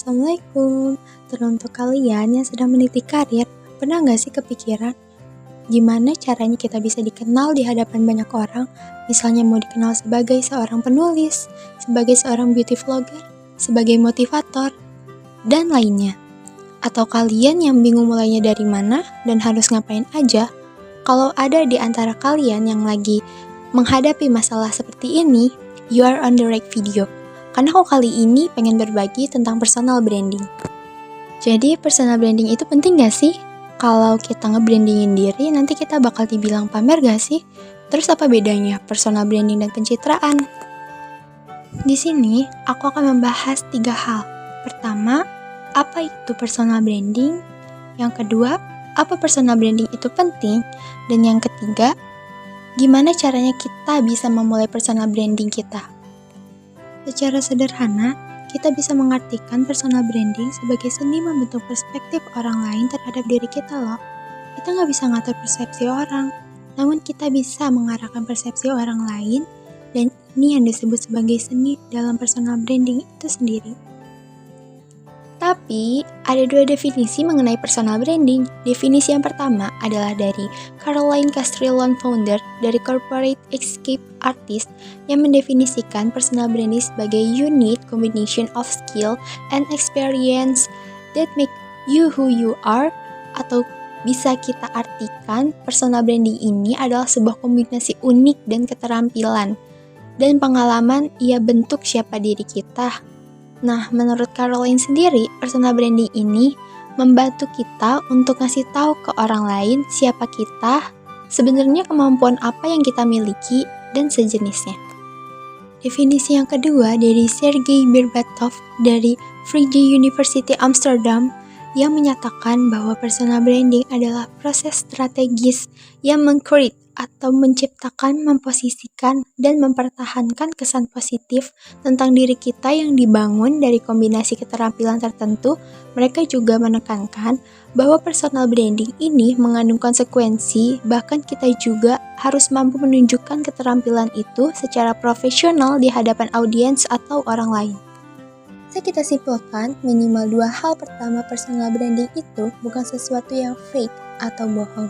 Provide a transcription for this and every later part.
Assalamualaikum. Teruntuk kalian yang sedang meniti karir, pernah nggak sih kepikiran gimana caranya kita bisa dikenal di hadapan banyak orang? Misalnya mau dikenal sebagai seorang penulis, sebagai seorang beauty vlogger, sebagai motivator, dan lainnya. Atau kalian yang bingung mulainya dari mana dan harus ngapain aja? Kalau ada di antara kalian yang lagi menghadapi masalah seperti ini, you are on the right video. Karena aku kali ini pengen berbagi tentang personal branding. Jadi personal branding itu penting gak sih? Kalau kita nge-brandingin diri, nanti kita bakal dibilang pamer gak sih? Terus apa bedanya personal branding dan pencitraan? Di sini, aku akan membahas 3 hal. Pertama, apa itu personal branding? Yang kedua, apa personal branding itu penting? Dan yang ketiga, gimana caranya kita bisa memulai personal branding kita? Secara sederhana, kita bisa mengartikan personal branding sebagai seni membentuk perspektif orang lain terhadap diri kita loh. Kita nggak bisa ngatur persepsi orang, namun kita bisa mengarahkan persepsi orang lain, dan ini yang disebut sebagai seni dalam personal branding itu sendiri. Tapi, ada 2 definisi mengenai personal branding. Definisi yang pertama adalah dari Caroline Castrillon, founder dari Corporate Escape Artist, yang mendefinisikan personal branding sebagai unique combination of skill and experience that make you who you are, atau bisa kita artikan personal branding ini adalah sebuah kombinasi unik dan keterampilan dan pengalaman ia bentuk siapa diri kita. Nah, menurut Caroline sendiri, personal branding ini membantu kita untuk ngasih tahu ke orang lain siapa kita, sebenarnya kemampuan apa yang kita miliki, dan sejenisnya. Definisi yang kedua dari Sergey Berbatov dari Vrije University Amsterdam yang menyatakan bahwa personal branding adalah proses strategis yang meng-create atau menciptakan, memposisikan, dan mempertahankan kesan positif tentang diri kita yang dibangun dari kombinasi keterampilan tertentu. Mereka juga menekankan bahwa personal branding ini mengandung konsekuensi, bahkan kita juga harus mampu menunjukkan keterampilan itu secara profesional di hadapan audiens atau orang lain. Bisa kita simpulkan, minimal 2 hal. Pertama, personal branding itu bukan sesuatu yang fake atau bohong.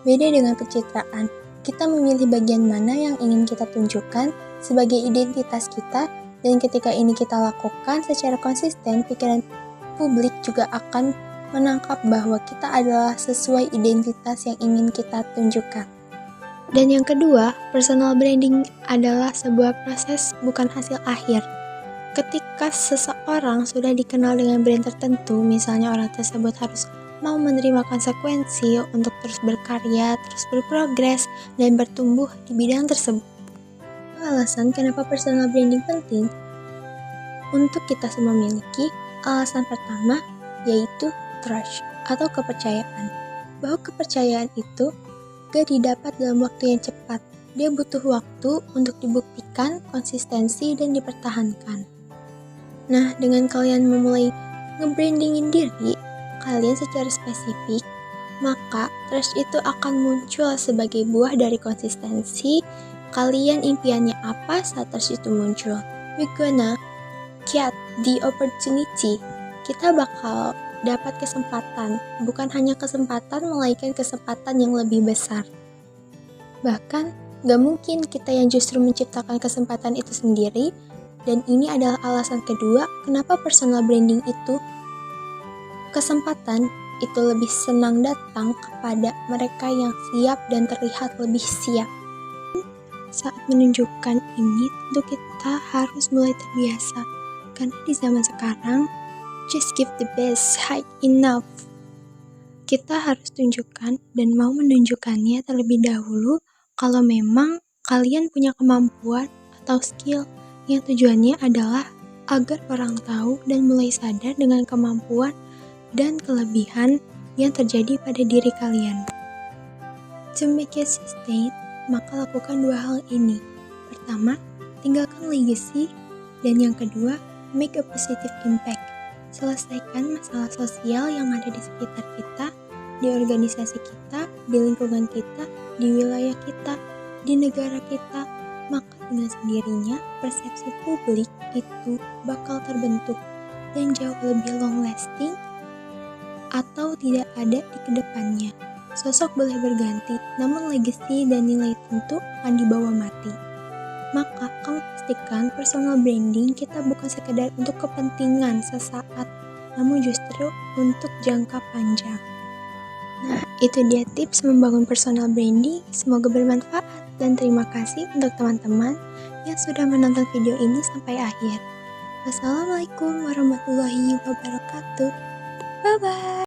Beda dengan pencitraan, kita memilih bagian mana yang ingin kita tunjukkan sebagai identitas kita, dan ketika ini kita lakukan secara konsisten, pikiran publik juga akan menangkap bahwa kita adalah sesuai identitas yang ingin kita tunjukkan. Dan yang kedua, personal branding adalah sebuah proses, bukan hasil akhir. Ketika seseorang sudah dikenal dengan brand tertentu, misalnya orang tersebut harus mau menerima konsekuensi untuk terus berkarya, terus berprogres, dan bertumbuh di bidang tersebut. Alasan kenapa personal branding penting untuk kita semua miliki, alasan pertama yaitu trust atau kepercayaan. Bahwa kepercayaan itu gak didapat dalam waktu yang cepat. Dia butuh waktu untuk dibuktikan, konsistensi, dan dipertahankan. Nah, dengan kalian memulai nge-brandingin diri kalian secara spesifik, maka trust itu akan muncul sebagai buah dari konsistensi. Kalian impiannya apa saat trust itu muncul? We're gonna get the opportunity. Kita bakal dapat kesempatan, bukan hanya kesempatan, melainkan kesempatan yang lebih besar. Bahkan, gak mungkin kita yang justru menciptakan kesempatan itu sendiri, dan ini adalah alasan kedua kenapa personal branding itu kesempatan itu lebih senang datang kepada mereka yang siap dan terlihat lebih siap. Saat menunjukkan ini, tentu kita harus mulai terbiasa. Karena di zaman sekarang, just give the best, high enough. Kita harus tunjukkan dan mau menunjukkannya terlebih dahulu kalau memang kalian punya kemampuan atau skill yang tujuannya adalah agar orang tahu dan mulai sadar dengan kemampuan dan kelebihan yang terjadi pada diri kalian. To make it sustain, maka lakukan 2 hal ini. Pertama, tinggalkan legacy, dan yang kedua, make a positive impact. Selesaikan masalah sosial yang ada di sekitar kita, di organisasi kita, di lingkungan kita, di wilayah kita, di negara kita, maka dengan sendirinya persepsi publik itu bakal terbentuk. dan jauh lebih long lasting atau tidak ada di kedepannya. Sosok boleh berganti, namun legacy dan nilai tentu akan dibawa mati. Maka kamu pastikan personal branding kita bukan sekedar untuk kepentingan sesaat, namun justru untuk jangka panjang. Nah, itu dia tips membangun personal branding. Semoga bermanfaat dan terima kasih untuk teman-teman yang sudah menonton video ini sampai akhir. Wassalamualaikum warahmatullahi wabarakatuh. Bye-bye.